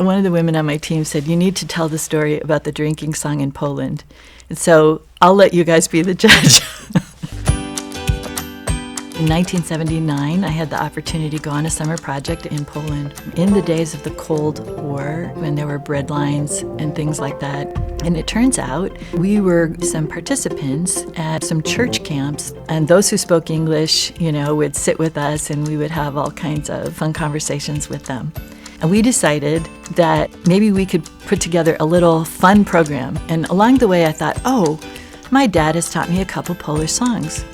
one of the women on my team said, you need to tell the story about the drinking song in Poland. And so I'll let you guys be the judge. In 1979, I had the opportunity to go on a summer project in Poland in the days of the Cold War, when there were bread lines and things like that. And it turns out we were some participants at some church camps, and those who spoke English, would sit with us, and we would have all kinds of fun conversations with them. And we decided that maybe we could put together a little fun program. And along the way, I thought, my dad has taught me a couple Polish songs.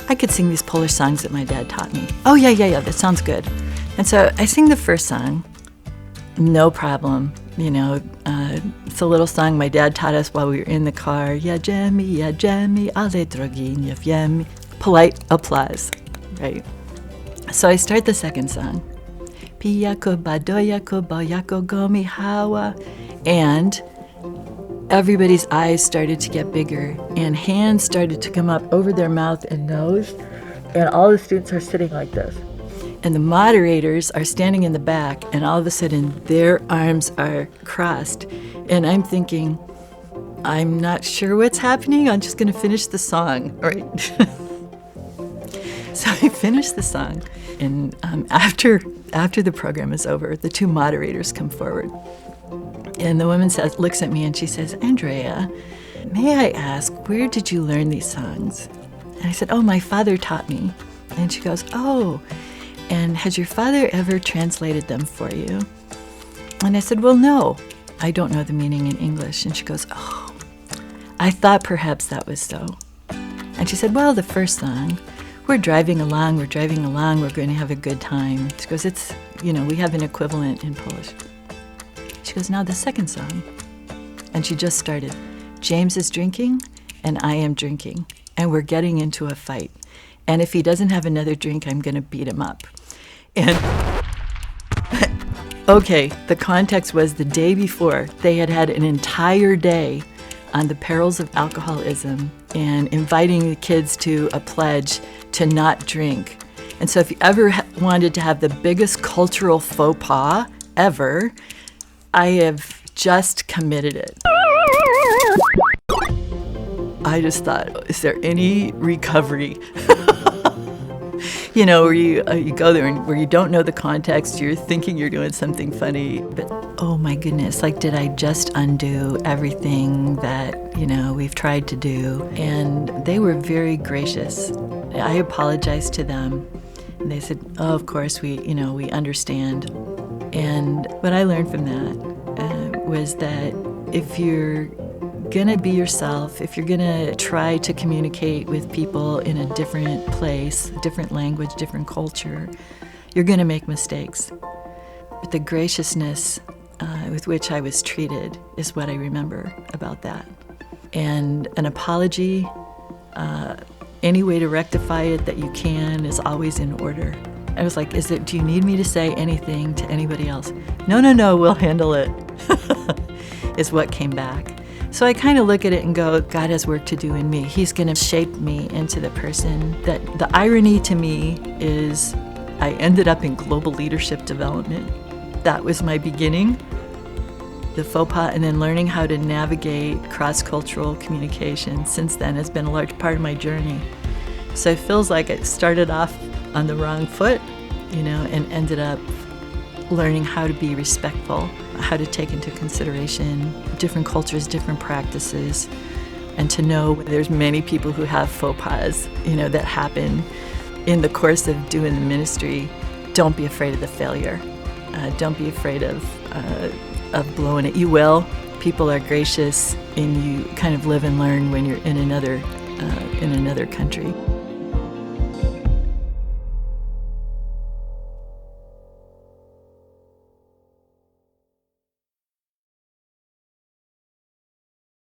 I could sing these Polish songs that my dad taught me. Oh, yeah, that sounds good. And so I sing the first song, no problem. It's a little song my dad taught us while we were in the car. Jedziemy, ale drogi nie wiemy. Polite applause, right? So I start the second song. Pijako, badojako, bojako, gomi, hawa. And everybody's eyes started to get bigger, and hands started to come up over their mouth and nose, and all the students are sitting like this. And the moderators are standing in the back, and all of a sudden their arms are crossed. And I'm thinking, I'm not sure what's happening. I'm just going to finish the song, right? So I finished the song, and after the program is over, the two moderators come forward. And the woman looks at me and she says, Andrea, may I ask, where did you learn these songs? And I said, my father taught me. And she goes, and has your father ever translated them for you? And I said, well, no, I don't know the meaning in English. And she goes, I thought perhaps that was so. And she said, well, the first song, we're driving along, we're going to have a good time. She goes, it's, we have an equivalent in Polish. She goes, now the second song. And she just started. James is drinking and I am drinking, and we're getting into a fight. And if he doesn't have another drink, I'm going to beat him up. And okay, the context was the day before, they had an entire day on the perils of alcoholism and inviting the kids to a pledge to not drink. And so if you ever wanted to have the biggest cultural faux pas ever, I have just committed it. I just thought, is there any recovery? Where you go there and where you don't know the context, you're thinking you're doing something funny, but oh my goodness, did I just undo everything that, we've tried to do? And they were very gracious. I apologized to them, and they said, of course, we understand. And what I learned from that was that if you're going to be yourself, if you're going to try to communicate with people in a different place, different language, different culture, you're going to make mistakes. But the graciousness with which I was treated is what I remember about that. And an apology, any way to rectify it that you can, is always in order. I was like, do you need me to say anything to anybody else? No, we'll handle it, is what came back. So I kind of look at it and go, God has work to do in me. He's going to shape me into the person that, the irony to me is I ended up in global leadership development. That was my beginning, the faux pas, and then learning how to navigate cross-cultural communication since then has been a large part of my journey. So it feels like it started off on the wrong foot, and ended up learning how to be respectful, how to take into consideration different cultures, different practices, and to know there's many people who have faux pas, that happen in the course of doing the ministry. Don't be afraid of the failure. Don't be afraid of blowing it. You will. People are gracious, and you kind of live and learn when you're in another country.